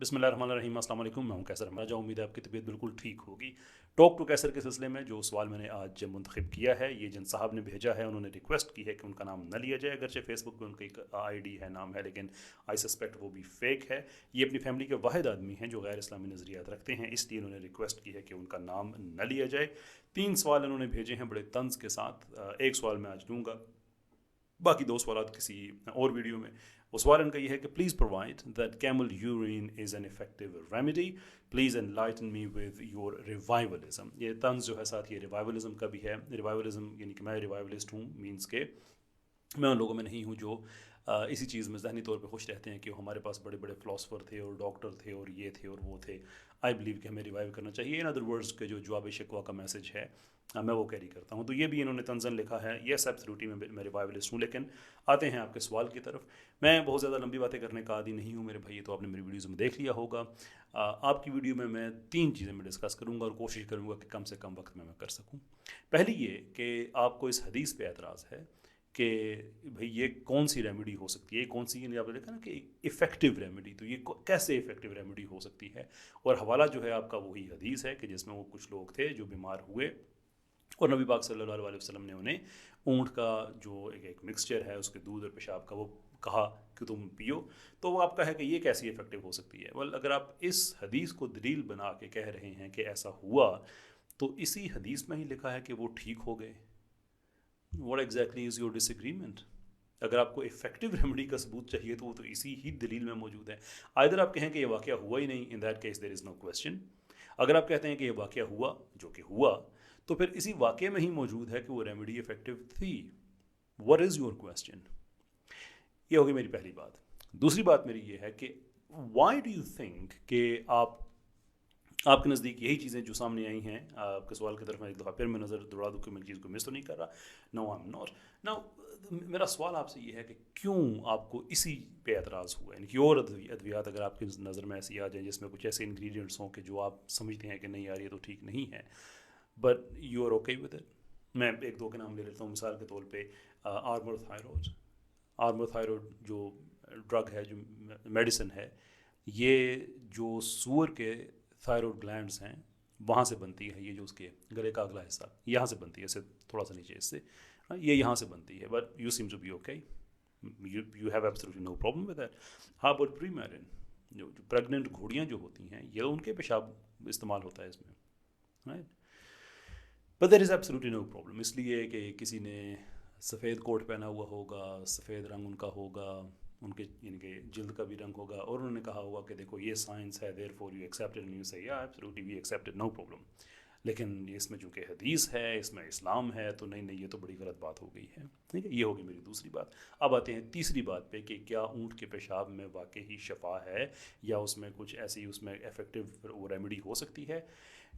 बिस्मिल्लाहिर्रहमानिर्रहीम, अस्सलाम वालेकुम। मैं हूं कैसर हमारा उम्मीद है आपकी तबीयत बिल्कुल ठीक होगी। टॉक टू कैसर के सिलसिले में जो सवाल मैंने आज मुंतखब किया है, ये जिन साहब ने भेजा है उन्होंने रिक्वेस्ट की है कि उनका नाम न लिया जाए। अगरचे फेसबुक पे उनका एक आईडी है, नाम है, लेकिन आई सस्पेक्ट वो भी फेक है। ये अपनी फैमिली के वाहिद आदमी हैं जो गैर इस्लामी नज़रियात रखते हैं, इसलिए उन्होंने रिक्वेस्ट की है कि उनका नाम न लिया जाए। 3 सवाल इन्होंने भेजे हैं बड़े तंज के साथ। एक सवाल मैं आज दूंगा, बाकी 2 सवाल किसी और वीडियो में। वो सवाल इनका ये है कि please provide that camel urine is an effective remedy, please enlighten me with your revivalism. ये तंज जो है साथ ये रिवाइवलिज्म का भी है। रिवाइवलिज्म यानी कि मैं रिवाइवलिस्ट हूँ, मीन्स के मैं उन लोगों में नहीं हूँ जो इसी चीज़ में ज़हनी तौर पे खुश रहते हैं कि हमारे पास बड़े बड़े फ़िलासफ़र थे और डॉक्टर थे और ये थे और वो थे। आई बिलीव कि हमें रिवाइव करना चाहिए। इन अदर वर्ड्स के जो जवाब शिकवा का मैसेज है, मैं वो कैरी करता हूँ। तो ये भी इन्होंने तंजन लिखा है, येस एब्सोल्युटली मैं रिवाइवलिस्ट हूँ। लेकिन आते हैं आपके सवाल की तरफ। मैं बहुत ज़्यादा लंबी बातें करने का आदी नहीं हूँ मेरे भाई, तो आपने मेरी वीडियोज़ में देख लिया होगा। आपकी वीडियो में मैं 3 चीज़ें मैं डिस्कस करूँगा और कोशिश करूँगा कि कम से कम वक्त में मैं कर सकूँ। पहली ये कि आपको इस हदीस पे एतराज़ है कि भाई ये कौन सी रेमेडी हो सकती है, कौन सी, यानी आपने देखा ना कि इफ़ेक्टिव रेमेडी, तो ये कैसे इफ़ेक्टिव रेमेडी हो सकती है। और हवाला जो है आपका वही हदीस है कि जिसमें वो कुछ लोग थे जो बीमार हुए और नबी पाक सल्लल्लाहु अलैहि वसल्लम ने उन्हें ऊँट का जो एक मिक्सचर है उसके दूध और पेशाब का वो कहा कि तुम पियो। तो वो आपका है कि ये कैसी इफ़ेक्टिव हो सकती है। वेल, अगर आप इस हदीस को दलील बना के कह रहे हैं कि ऐसा हुआ, तो इसी हदीस में ही लिखा है कि वो ठीक हो गए। What exactly is your disagreement? अगर आपको इफेक्टिव रेमेडी का सबूत चाहिए तो वो तो इसी ही दलील में मौजूद है। आइदर आप कहें कि ये वाक़या हुआ ही नहीं, in that case there is no question. अगर आप कहते हैं कि ये वाक़या हुआ, जो कि हुआ, तो फिर इसी वाक़े में ही मौजूद है कि वो रेमेडी इफेक्टिव थी। What is your question? ये होगी मेरी पहली बात। दूसरी बात मेरी ये है कि वाई डू यू थिंक कि आपके नज़दीक यही चीज़ें जो सामने आई हैं, आपके सवाल की तरफ मैं एक दफ़ा फिर मैं नज़र दौड़ा दूँ कि मैं चीज़ को मिस तो नहीं कर रहा। No, I am not. Now मेरा सवाल आपसे ये है कि क्यों आपको इसी पे एतराज़ हुआ, यानी कि और अद्वियात अगर आपकी नज़र में ऐसी आ जाए जिसमें कुछ ऐसे इंग्रेडिएंट्स हों कि जो आप समझते हैं कि नहीं यार ये तो ठीक नहीं है, but you are okay with it. मैं एक दो के नाम ले लेता हूँ। मिसाल के तौर पे आर्मर थायरॉयड। आर्मर थायरॉयड जो ड्रग है, जो मेडिसिन है, ये जो सूअर के थायरॉयड ग्लैंड्स हैं वहाँ से बनती है। ये जो उसके गले का अगला हिस्सा यहाँ से बनती है, इससे थोड़ा सा नीचे इससे, ये यहाँ से बनती है। But you seem to be okay, you have absolutely no problem with that. हाँ, बट प्री मैरिन जो प्रेग्नेंट घोड़ियाँ जो होती हैं, ये उनके पेशाब इस्तेमाल होता है इसमें, right? But there is absolutely no problem, इसलिए कि किसी ने सफ़ेद कोट पहना हुआ होगा, सफ़ेद रंग उनका होगा, उनके इनके जिल्द का भी रंग होगा, और उन्होंने कहा होगा कि देखो ये साइंस है, therefore you accepted, and you say या absolutely we accepted, no problem. लेकिन इसमें चूँकि हदीस है, इसमें इस्लाम है, तो नहीं नहीं, ये तो बड़ी गलत बात हो गई है। ठीक है, ये होगी मेरी दूसरी बात। अब आते हैं तीसरी बात पे कि क्या ऊँट के पेशाब में वाकई ही शफा है, या उसमें कुछ ऐसी उसमें इफेक्टिव वो रेमेडी हो सकती है।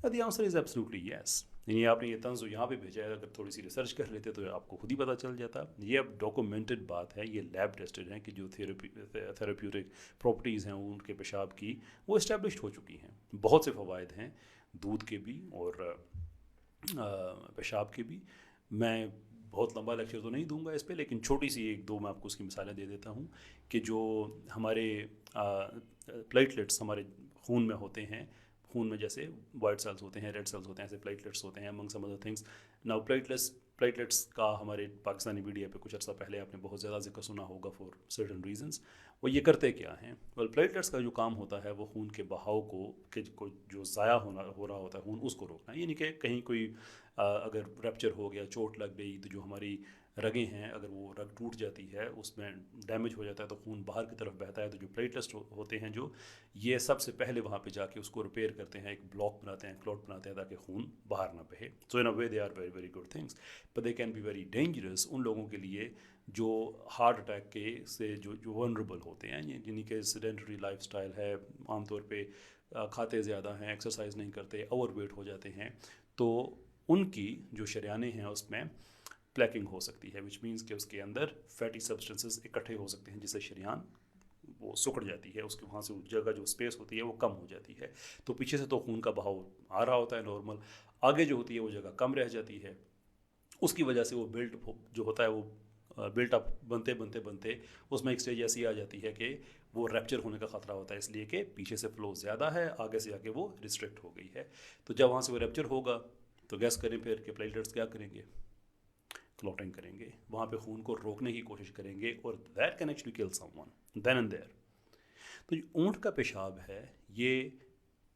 The answer is absolutely yes. यानी आपने ये तंज यहाँ पे भेजा है, अगर थोड़ी सी रिसर्च कर लेते तो आपको खुद ही पता चल जाता। ये अब डॉक्यूमेंटेड बात है, ये लैब टेस्टेड है कि जो थेरेप्यूटिक प्रॉपर्टीज़ हैं उनके पेशाब की, वो इस्टेब्लिश्ड हो चुकी हैं। बहुत से फ़वाइद हैं दूध के भी और पेशाब के भी। मैं बहुत लंबा लेक्चर तो नहीं दूंगा इस पर, लेकिन छोटी सी एक दो मैं आपको उसकी मिसालें दे देता हूँ कि जो हमारे प्लेटलेट्स हमारे खून में होते हैं, खून में जैसे वाइट सेल्स होते हैं, रेड सेल्स होते हैं, ऐसे प्लेटलेट्स होते हैं, among some other things. Now platelets का हमारे पाकिस्तानी मीडिया पे कुछ अर्सा पहले आपने बहुत ज़्यादा जिक्र सुना होगा फॉर सर्टन रीजंस। वो ये करते क्या हैं? वेल, प्लेटलेट्स का जो काम होता है वो खून के बहाव को जो ज़ाया हो रहा होता है खून, उसको रोकना। यानी कि कहीं कोई अगर रैप्चर हो गया, चोट लग गई, तो जो हमारी रगें हैं, अगर वो रग टूट जाती है, उसमें डैमेज हो जाता है, तो खून बाहर की तरफ बहता है। तो जो प्लेटलेट्स होते हैं जो, ये सबसे पहले वहाँ पे जाके उसको रिपेयर करते हैं, एक ब्लॉक बनाते हैं, क्लॉट बनाते हैं, ताकि खून बाहर ना बहे। So in a way they are very very good things, but they can be very dangerous उन लोगों के लिए जो हार्ट अटैक के से जो वनरेबल होते हैं, जिन्हीं के सेडेंटरी लाइफ स्टाइल है, आमतौर पर खाते ज़्यादा हैं, एक्सरसाइज नहीं करते, ओवर वेट हो जाते हैं, तो उनकी जो शरियाने हैं उसमें प्लैकिंग हो सकती है, विच मीन्स कि उसके अंदर फैटी सब्सटेंसेस इकट्ठे हो सकते हैं, जिससे शरियान वो सुकड़ जाती है, उसके वहाँ से उस जगह जो स्पेस होती है वो कम हो जाती है। तो पीछे से तो खून का बहाव आ रहा होता है नॉर्मल, आगे जो होती है वो जगह कम रह जाती है, उसकी वजह से वो बेल्ट जो होता है वो बिल्ट अप बनते बनते बनते उसमें एक स्टेज ऐसी आ जाती है कि वो रैप्चर होने का ख़तरा होता है, इसलिए कि पीछे से फ्लो ज़्यादा है, आगे से आके वो रिस्ट्रिक्ट हो गई है। तो जब वहाँ से वो रैप्चर होगा तो गैस करें फिर कि प्लेटलेट्स क्या करेंगे, क्लॉटिंग करेंगे, वहाँ पे खून को रोकने की कोशिश करेंगे, और that can actually kill someone then and there. तो जो ऊँट का पेशाब है, ये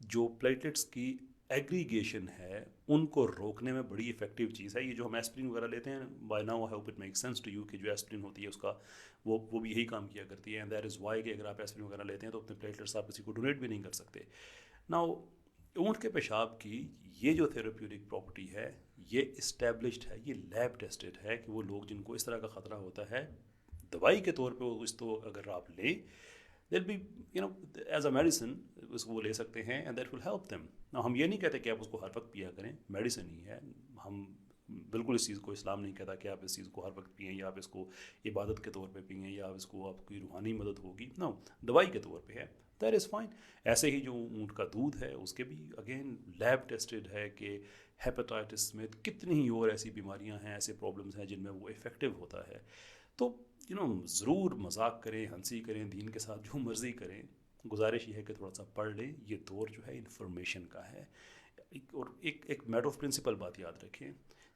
जो प्लेटलेट्स की एग्रीगेशन है उनको रोकने में बड़ी इफेक्टिव चीज़ है। ये जो हम एस्प्रिन वगैरह लेते हैं, by now I hope it make sense to you कि जो एस्प्रिन होती है उसका वो भी यही काम किया करती है, एंड दैट इज़ वाई कि अगर आप एस्प्रिन वगैरह लेते हैं तो अपने प्लेटलेट्स आप किसी को डोनेट भी नहीं कर सकते। नाउ ऊँट के पेशाब की ये जो थेरेप्यूटिक प्रॉपर्टी है, ये इस्टेब्लिश्ड है, ये लैब टेस्टेड है कि वो लोग जिनको इस तरह का ख़तरा होता है, दवाई के तौर पे वो इसको अगर आप लें, दिल बी एज अ मेडिसिन उसको वो ले सकते हैं, and that will help them. ना हम ये नहीं कहते कि आप उसको हर वक्त पिया करें, मेडिसिन ही है। हम बिल्कुल इस चीज़ को, इस्लाम नहीं कहता कि आप इस चीज़ को हर वक्त पिएँ, या आप इसको इबादत के तौर पे पिएँ, या आप इसको आपकी रूहानी मदद होगी, नो, दवाई के तौर पे है, दैट इज़ फाइन। ऐसे ही जो ऊँट का दूध है उसके भी अगेन लैब टेस्टेड है कि हेपेटाइटिस समेत कितनी ही और ऐसी बीमारियां हैं, ऐसे प्रॉब्लम्स हैं जिनमें वो इफ़ेक्टिव होता है। तो ज़रूर मजाक करें, हंसी करें, दीन के साथ जो मर्ज़ी करें, गुजारिश ये है कि थोड़ा सा पढ़ लें। ये दौर जो है इन्फॉर्मेशन का है। और एक मैटर ऑफ प्रिंसिपल बात याद रखें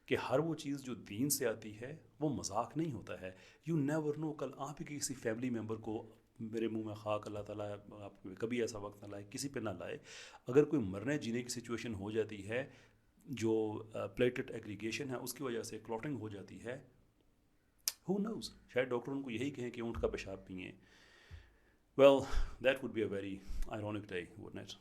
कि हर वो चीज़ जो दीन से आती है वो मजाक नहीं होता है। यू नेवर नो, कल आप ही किसी फैमिली मेम्बर को, मेरे मुंह में खाक, अल्लाह ताला आप कभी ऐसा वक्त ना लाए, किसी पे ना लाए, अगर कोई मरने जीने की सिचुएशन हो जाती है, जो प्लेटलेट एग्रीगेशन है उसकी वजह से क्लॉटिंग हो जाती है, हु नोज़, शायद डॉक्टर उनको यही कहें कि ऊँट का पेशाब पिए। Well, that would be a very ironic day, wouldn't it?